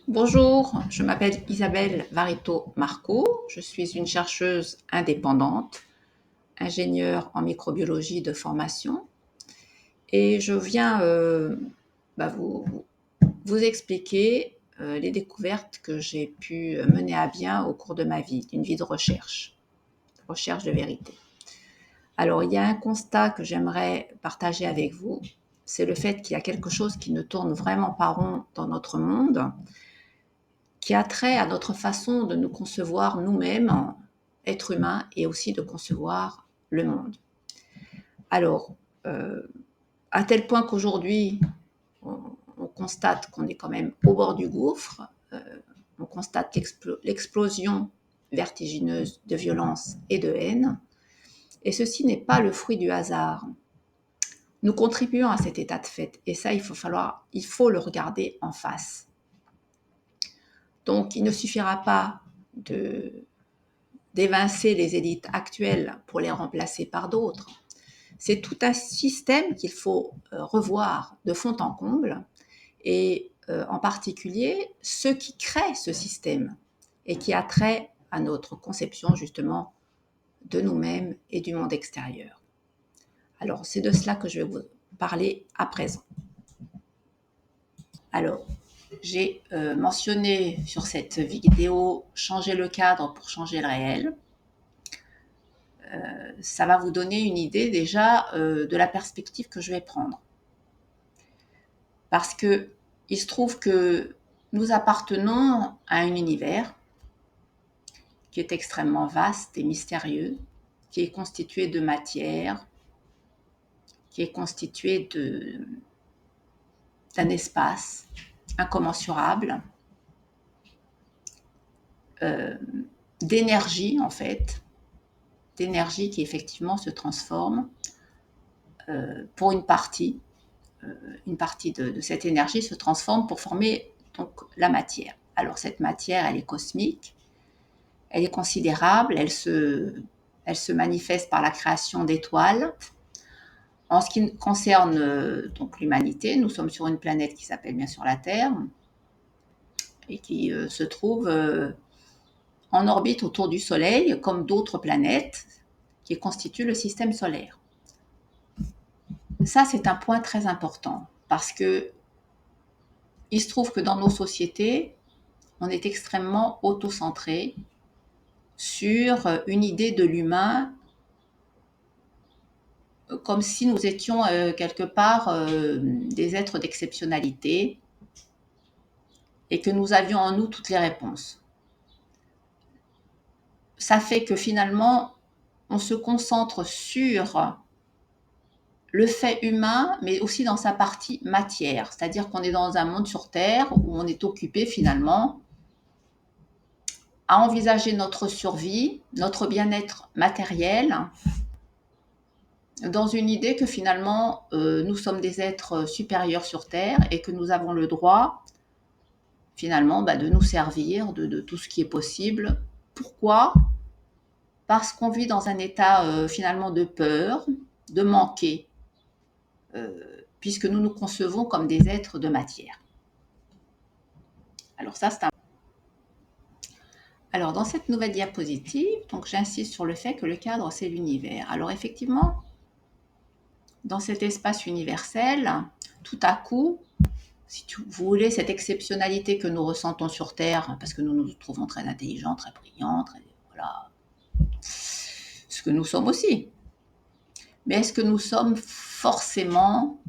Bonjour, je m'appelle Isabelle Varito-Marco, je suis une chercheuse indépendante, ingénieure en microbiologie de formation et je viens vous expliquer les découvertes que j'ai pu mener à bien au cours de ma vie, d'une vie de recherche de vérité. Alors, il y a un constat que j'aimerais partager avec vous, c'est le fait qu'il y a quelque chose qui ne tourne vraiment pas rond dans notre monde, qui a trait à notre façon de nous concevoir nous-mêmes, êtres humains, et aussi de concevoir le monde. Alors, euh, à tel point qu'aujourd'hui, on constate qu'on est quand même au bord du gouffre, on constate l'explosion vertigineuse de violence et de haine, et ceci n'est pas le fruit du hasard. Nous contribuons à cet état de fait, et ça, il faut le regarder en face. Donc, il ne suffira pas d'évincer les élites actuelles pour les remplacer par d'autres. C'est tout un système qu'il faut revoir de fond en comble, et en particulier ceux qui créent ce système et qui a trait à notre conception justement de nous-mêmes et du monde extérieur. Alors, c'est de cela que je vais vous parler à présent. Alors, j'ai mentionné sur cette vidéo « Changer le cadre pour changer le réel ». Ça va vous donner une idée déjà de la perspective que je vais prendre. Parce que il se trouve que nous appartenons à un univers qui est extrêmement vaste et mystérieux, qui est constitué de matière, qui est constitué d'un espace incommensurable, d'énergie en fait, d'énergie qui effectivement se transforme pour une partie de cette énergie se transforme pour former donc la matière. Alors cette matière, elle est cosmique, elle est considérable, elle se manifeste par la création d'étoiles. En ce qui concerne donc l'humanité, nous sommes sur une planète qui s'appelle bien sûr la Terre et qui se trouve en orbite autour du Soleil, comme d'autres planètes qui constituent le système solaire. Ça, c'est un point très important parce que il se trouve que dans nos sociétés, on est extrêmement auto-centré sur une idée de l'humain comme si nous étions quelque part des êtres d'exceptionnalité et que nous avions en nous toutes les réponses. Ça fait que finalement, on se concentre sur le fait humain, mais aussi dans sa partie matière. C'est-à-dire qu'on est dans un monde sur Terre où on est occupé finalement à envisager notre survie, notre bien-être matériel, dans une idée que finalement, nous sommes des êtres supérieurs sur Terre et que nous avons le droit, finalement, de nous servir de tout ce qui est possible. Pourquoi ? Parce qu'on vit dans un état, finalement, de peur, de manquer, puisque nous nous concevons comme des êtres de matière. Alors ça, c'est un... Alors, dans cette nouvelle diapositive, donc j'insiste sur le fait que le cadre, c'est l'univers. Alors, effectivement, dans cet espace universel, tout à coup, si vous voulez, cette exceptionnalité que nous ressentons sur Terre, parce que nous nous trouvons très intelligents, très brillants, voilà, ce que nous sommes aussi. Mais est-ce que nous sommes forcément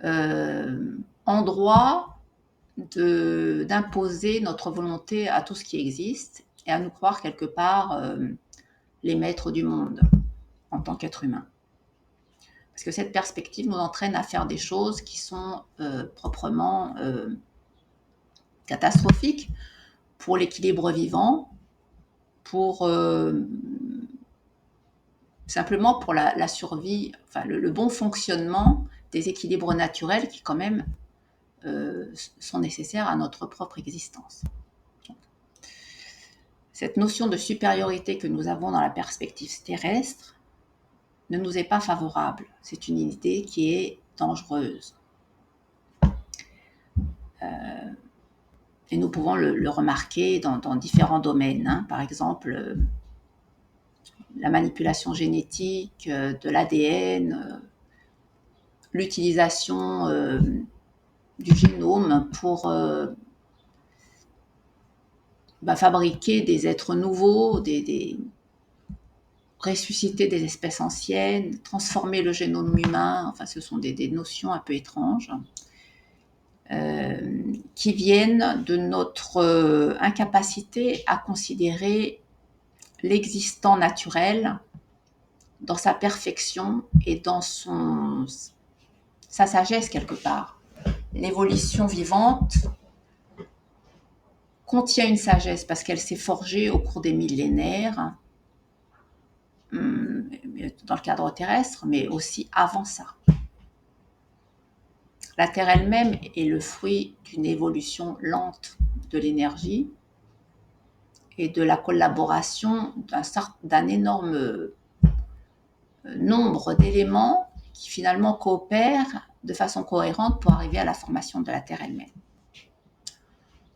en droit d'imposer notre volonté à tout ce qui existe et à nous croire quelque part les maîtres du monde en tant qu'être humain? Parce que cette perspective nous entraîne à faire des choses qui sont proprement catastrophiques pour l'équilibre vivant, pour simplement pour la survie, enfin le bon fonctionnement des équilibres naturels qui quand même sont nécessaires à notre propre existence. Donc, cette notion de supériorité que nous avons dans la perspective terrestre ne nous est pas favorable. C'est une idée qui est dangereuse. Et nous pouvons le remarquer dans différents domaines, hein. Par exemple, la manipulation génétique, de l'ADN, l'utilisation du génome pour fabriquer des êtres nouveaux, ressusciter des espèces anciennes, transformer le génome humain. Enfin, ce sont des notions un peu étranges qui viennent de notre incapacité à considérer l'existant naturel dans sa perfection et dans sa sagesse quelque part. L'évolution vivante contient une sagesse parce qu'elle s'est forgée au cours des millénaires, dans le cadre terrestre, mais aussi avant ça. La Terre elle-même est le fruit d'une évolution lente de l'énergie et de la collaboration d'un énorme nombre d'éléments qui finalement coopèrent de façon cohérente pour arriver à la formation de la Terre elle-même.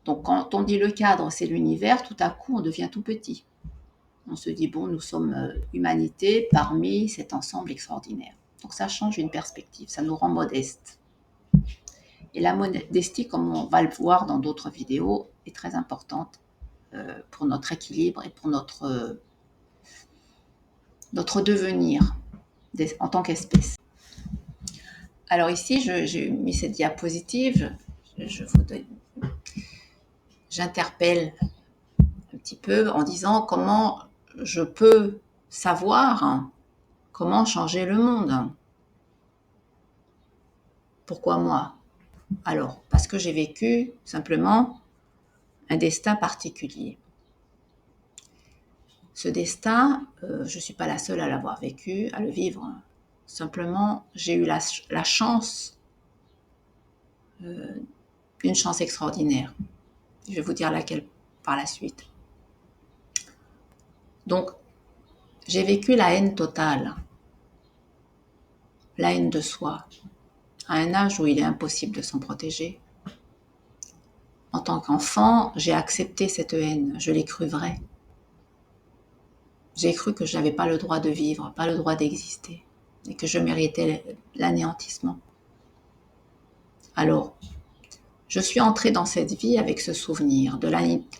Donc quand on dit le cadre, c'est l'univers, tout à coup on devient tout petit. On se dit, bon, nous sommes humanité parmi cet ensemble extraordinaire. Donc ça change une perspective, ça nous rend modestes. Et la modestie, comme on va le voir dans d'autres vidéos, est très importante pour notre équilibre et pour notre devenir en tant qu'espèce. Alors ici, j'ai mis cette diapositive, j'interpelle un petit peu en disant comment je peux savoir comment changer le monde. Pourquoi moi? Alors, parce que j'ai vécu simplement un destin particulier. Ce destin, je ne suis pas la seule à l'avoir vécu, à le vivre. Simplement, j'ai eu la chance, une chance extraordinaire. Je vais vous dire laquelle par la suite. Donc, j'ai vécu la haine totale, la haine de soi, à un âge où il est impossible de s'en protéger. En tant qu'enfant, j'ai accepté cette haine, je l'ai cru vraie. J'ai cru que je n'avais pas le droit de vivre, pas le droit d'exister, et que je méritais l'anéantissement. Alors, je suis entrée dans cette vie avec ce souvenir de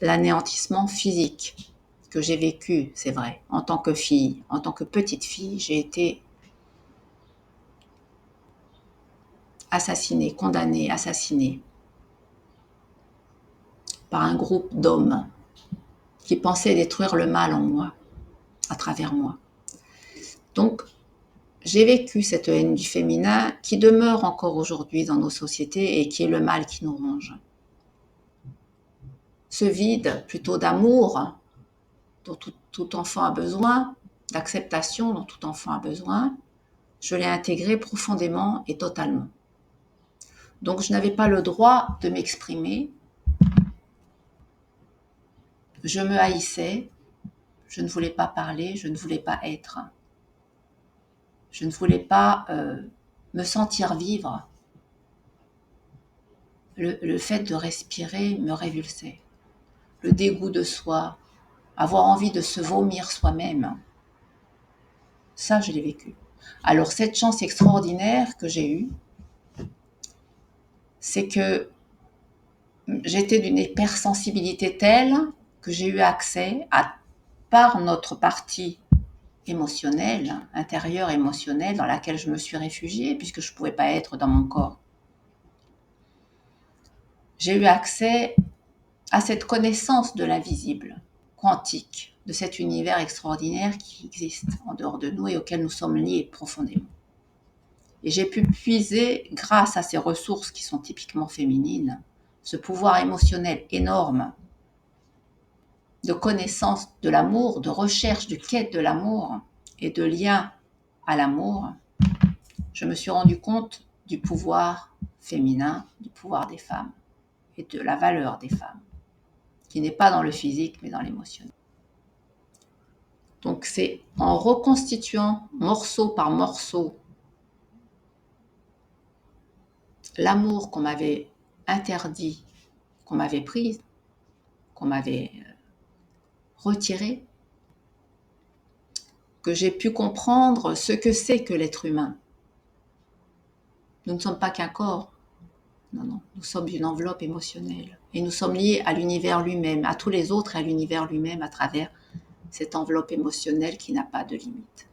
l'anéantissement physique que j'ai vécu, c'est vrai. En tant que fille, en tant que petite fille, j'ai été assassinée, condamnée, assassinée par un groupe d'hommes qui pensaient détruire le mal en moi, à travers moi. Donc, j'ai vécu cette haine du féminin qui demeure encore aujourd'hui dans nos sociétés et qui est le mal qui nous ronge. Ce vide plutôt d'amour dont tout enfant a besoin, d'acceptation dont tout enfant a besoin, je l'ai intégré profondément et totalement. Donc je n'avais pas le droit de m'exprimer, je me haïssais, je ne voulais pas parler, je ne voulais pas être. Je ne voulais pas me sentir vivre. Le fait de respirer me révulsait. Le dégoût de soi, avoir envie de se vomir soi-même, ça je l'ai vécu. Alors cette chance extraordinaire que j'ai eue, c'est que j'étais d'une hypersensibilité telle que j'ai eu accès par notre partie émotionnelle, intérieure émotionnelle, dans laquelle je me suis réfugiée, puisque je ne pouvais pas être dans mon corps. J'ai eu accès à cette connaissance de l'invisible, quantique, de cet univers extraordinaire qui existe en dehors de nous et auquel nous sommes liés profondément. Et j'ai pu puiser, grâce à ces ressources qui sont typiquement féminines, ce pouvoir émotionnel énorme de connaissance de l'amour, de recherche, de quête de l'amour et de lien à l'amour. Je me suis rendu compte du pouvoir féminin, du pouvoir des femmes et de la valeur des femmes, qui n'est pas dans le physique mais dans l'émotionnel. Donc c'est en reconstituant morceau par morceau l'amour qu'on m'avait interdit qu'on m'avait prise, qu'on m'avait retirée, que j'ai pu comprendre ce que c'est que l'être humain. Nous ne sommes pas qu'un corps. Non, non, nous sommes une enveloppe émotionnelle. Et nous sommes liés à l'univers lui-même, à tous les autres et à l'univers lui-même à travers cette enveloppe émotionnelle qui n'a pas de limite.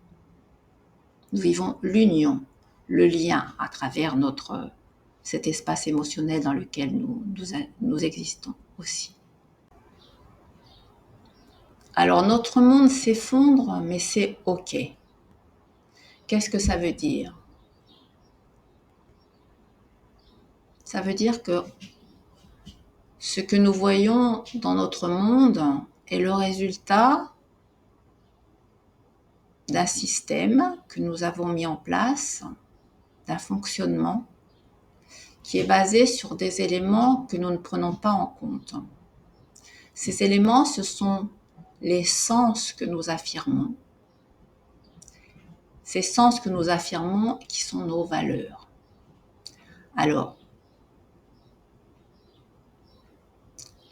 Nous vivons l'union, le lien à travers cet espace émotionnel dans lequel nous existons aussi. Alors notre monde s'effondre, mais c'est OK. Qu'est-ce que ça veut dire ? Ça veut dire que ce que nous voyons dans notre monde est le résultat d'un système que nous avons mis en place, d'un fonctionnement qui est basé sur des éléments que nous ne prenons pas en compte. Ces éléments, ce sont les sens que nous affirmons. Ces sens que nous affirmons qui sont nos valeurs. Alors,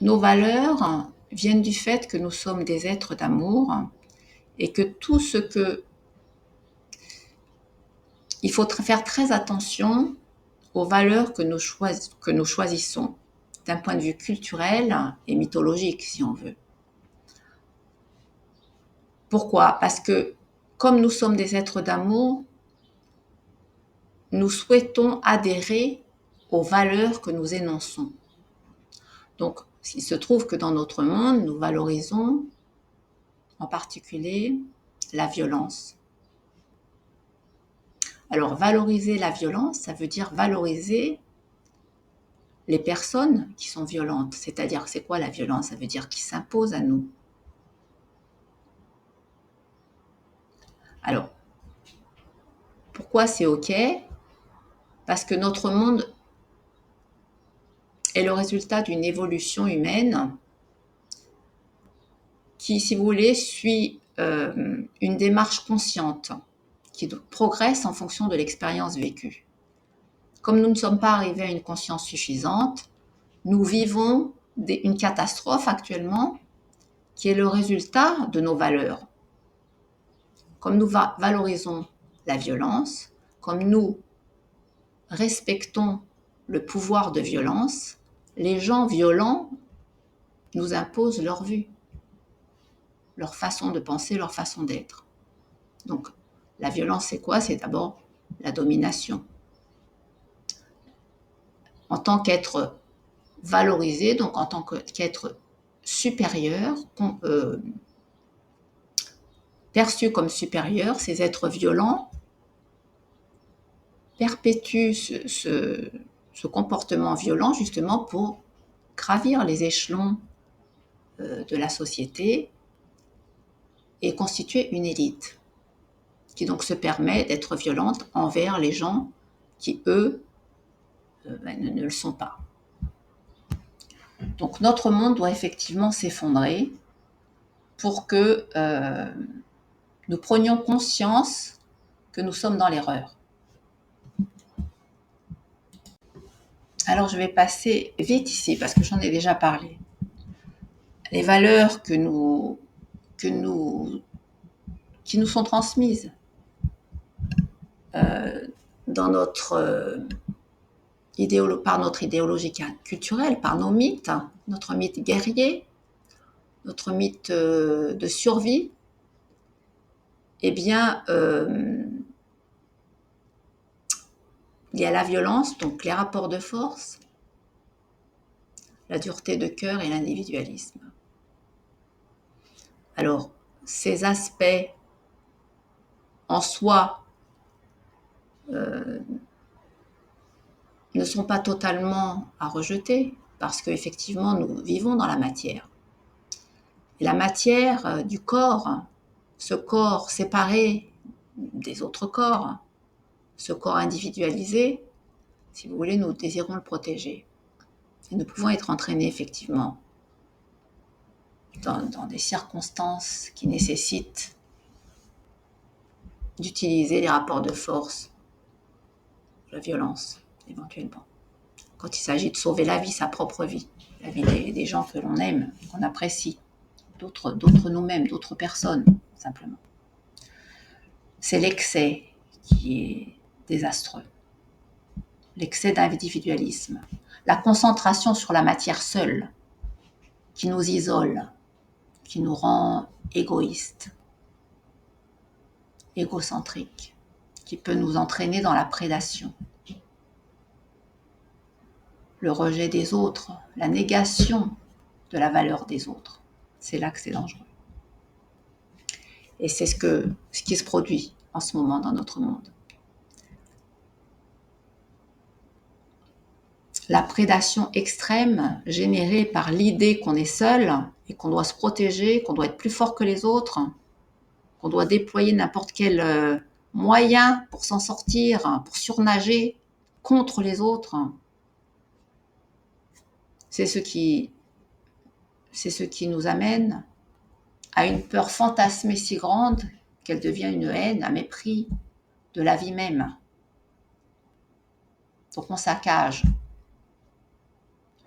nos valeurs viennent du fait que nous sommes des êtres d'amour et que tout ce que... Il faut faire très attention aux valeurs que nous choisissons d'un point de vue culturel et mythologique, si on veut. Pourquoi ? Parce que comme nous sommes des êtres d'amour, nous souhaitons adhérer aux valeurs que nous énonçons. Donc, il se trouve que dans notre monde, nous valorisons en particulier la violence. Alors, valoriser la violence, ça veut dire valoriser les personnes qui sont violentes. C'est-à-dire, c'est quoi la violence ? Ça veut dire qui s'impose à nous. Alors, pourquoi c'est OK ? Parce que notre monde est le résultat d'une évolution humaine qui, si vous voulez, suit une démarche consciente, qui progresse en fonction de l'expérience vécue. Comme nous ne sommes pas arrivés à une conscience suffisante, nous vivons une catastrophe actuellement qui est le résultat de nos valeurs. Comme nous valorisons la violence, comme nous respectons le pouvoir de violence, les gens violents nous imposent leur vue, leur façon de penser, leur façon d'être. Donc, la violence, c'est quoi ? C'est d'abord la domination. En tant qu'être valorisé, donc en tant qu'être supérieur, perçu comme supérieur, ces êtres violents perpétuent ce comportement violent justement pour gravir les échelons de la société et constituer une élite qui donc se permet d'être violente envers les gens qui, eux, ne le sont pas. Donc notre monde doit effectivement s'effondrer pour que nous prenions conscience que nous sommes dans l'erreur. Alors je vais passer vite ici parce que j'en ai déjà parlé. Les valeurs qui nous sont transmises dans par notre idéologie culturelle, par nos mythes, notre mythe guerrier, notre mythe de survie, eh bien, il y a la violence, donc les rapports de force, la dureté de cœur et l'individualisme. Alors, ces aspects en soi ne sont pas totalement à rejeter parce qu'effectivement, nous vivons dans la matière. Et la matière du corps, ce corps séparé des autres corps, ce corps individualisé, si vous voulez, nous désirons le protéger. Et nous pouvons être entraînés effectivement dans des circonstances qui nécessitent d'utiliser les rapports de force, la violence éventuellement. quand il s'agit de sauver la vie, sa propre vie, la vie des gens que l'on aime, qu'on apprécie, d'autres nous-mêmes, d'autres personnes, simplement. C'est l'excès qui est désastreux. L'excès d'individualisme. La concentration sur la matière seule, qui nous isole, qui nous rend égoïstes, égocentriques, qui peut nous entraîner dans la prédation. Le rejet des autres, la négation de la valeur des autres. C'est là que c'est dangereux. Et c'est ce qui se produit en ce moment dans notre monde. La prédation extrême générée par l'idée qu'on est seul et qu'on doit se protéger, qu'on doit être plus fort que les autres, qu'on doit déployer n'importe quel moyen pour s'en sortir, pour surnager contre les autres, c'est ce qui nous amène à une peur fantasmée si grande qu'elle devient une haine, un mépris de la vie même. Donc on saccage,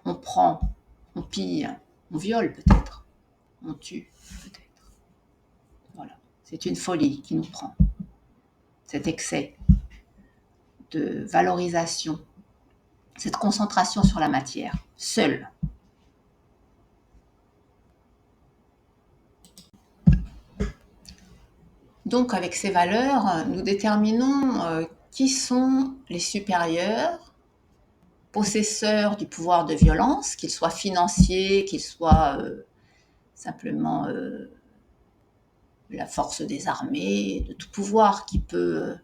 on prend, on pille, on viole peut-être, on tue peut-être. Voilà, c'est une folie qui nous prend. Cet excès de valorisation, cette concentration sur la matière, seule. Donc avec ces valeurs, nous déterminons qui sont les supérieurs, possesseurs du pouvoir de violence, qu'ils soient financiers, qu'ils soient simplement la force des armées, de tout pouvoir qui peut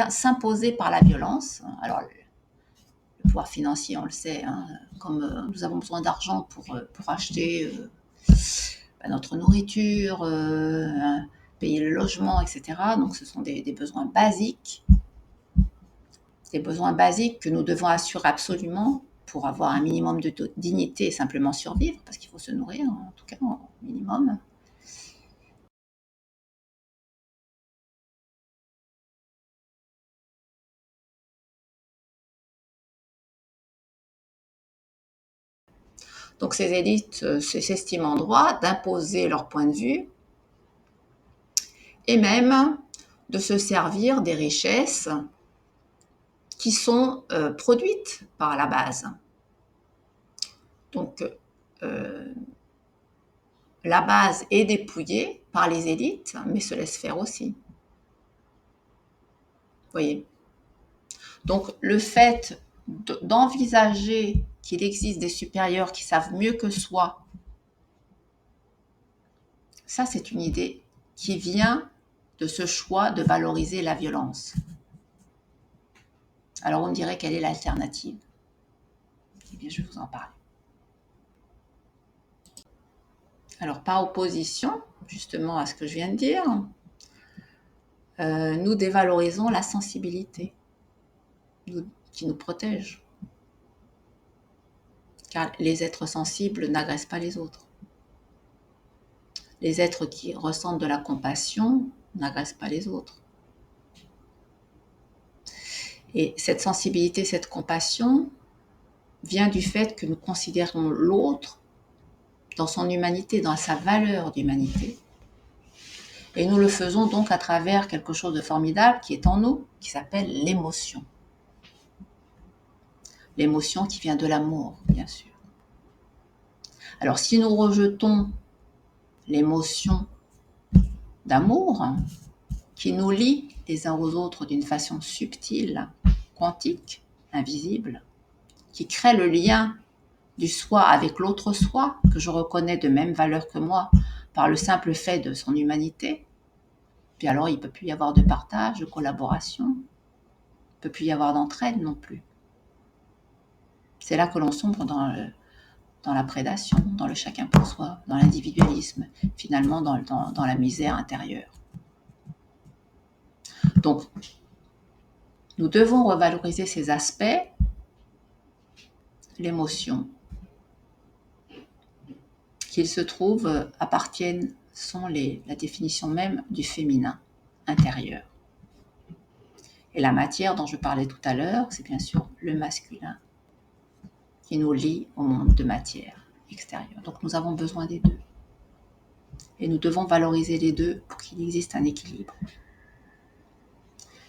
s'imposer par la violence. Alors le pouvoir financier, on le sait, hein, comme nous avons besoin d'argent pour acheter notre nourriture, payer le logement, etc. Donc ce sont des besoins basiques. Des besoins basiques que nous devons assurer absolument pour avoir un minimum de dignité et simplement survivre, parce qu'il faut se nourrir, en tout cas, au minimum. Donc ces élites s'estiment en droit d'imposer leur point de vue et même de se servir des richesses qui sont produites par la base. Donc la base est dépouillée par les élites, mais se laisse faire aussi. Vous voyez ? Donc le fait d'envisager qu'il existe des supérieurs qui savent mieux que soi, ça c'est une idée qui vient de ce choix de valoriser la violence. Alors on dirait quelle est l'alternative ? Eh bien je vais vous en parler. Alors par opposition justement à ce que je viens de dire, nous dévalorisons la sensibilité qui nous protège. Car les êtres sensibles n'agressent pas les autres. Les êtres qui ressentent de la compassion n'agressent pas les autres. Et cette sensibilité, cette compassion vient du fait que nous considérons l'autre dans son humanité, dans sa valeur d'humanité. Et nous le faisons donc à travers quelque chose de formidable qui est en nous, qui s'appelle l'émotion. L'émotion qui vient de l'amour, bien sûr. Alors si nous rejetons l'émotion d'amour qui nous lie les uns aux autres d'une façon subtile, quantique, invisible, qui crée le lien du soi avec l'autre soi, que je reconnais de même valeur que moi par le simple fait de son humanité, puis alors il ne peut plus y avoir de partage, de collaboration, il ne peut plus y avoir d'entraide non plus. C'est là que l'on sombre dans la prédation, dans le chacun pour soi, dans l'individualisme, finalement dans la misère intérieure. Donc, nous devons revaloriser ces aspects, l'émotion, qu'ils se trouvent, sont la définition même du féminin intérieur. Et la matière dont je parlais tout à l'heure, c'est bien sûr le masculin qui nous lie au monde de matière extérieure. Donc nous avons besoin des deux. Et nous devons valoriser les deux pour qu'il existe un équilibre.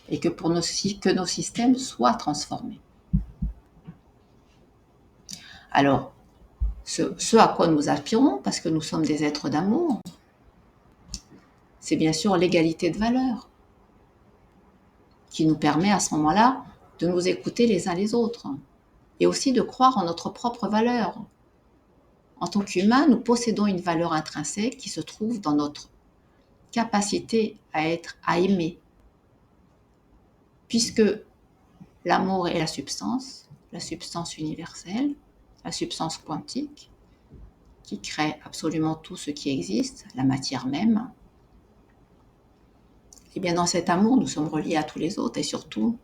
Et que nos systèmes soient transformés. Alors, ce à quoi nous aspirons, parce que nous sommes des êtres d'amour, c'est bien sûr l'égalité de valeur, qui nous permet à ce moment-là de nous écouter les uns les autres, et aussi de croire en notre propre valeur. En tant qu'humains, nous possédons une valeur intrinsèque qui se trouve dans notre capacité à aimer, puisque l'amour est la substance universelle, la substance quantique, qui crée absolument tout ce qui existe, la matière même. Et bien dans cet amour, nous sommes reliés à tous les autres et surtout,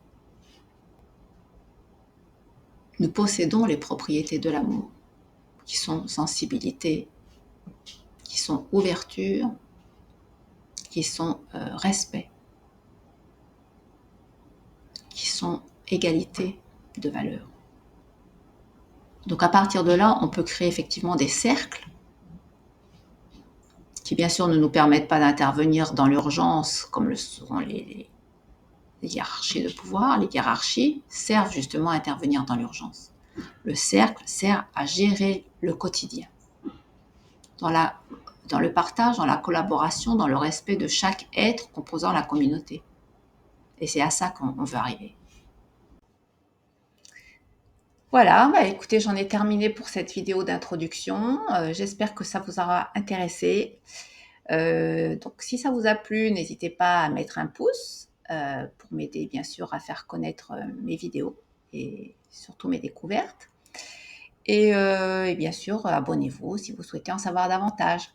nous possédons les propriétés de l'amour, qui sont sensibilité, qui sont ouverture, qui sont respect, qui sont égalité de valeur. Donc à partir de là, on peut créer effectivement des cercles qui bien sûr ne nous permettent pas d'intervenir dans l'urgence comme le sont les hiérarchies de pouvoir. Les hiérarchies servent justement à intervenir dans l'urgence. Le cercle sert à gérer le quotidien, dans le partage, dans la collaboration, dans le respect de chaque être composant la communauté. Et c'est à ça qu'on veut arriver. Voilà, écoutez, j'en ai terminé pour cette vidéo d'introduction. J'espère que ça vous aura intéressé. Donc si ça vous a plu, n'hésitez pas à mettre un pouce pour m'aider bien sûr à faire connaître mes vidéos et surtout mes découvertes. Et bien sûr, abonnez-vous si vous souhaitez en savoir davantage.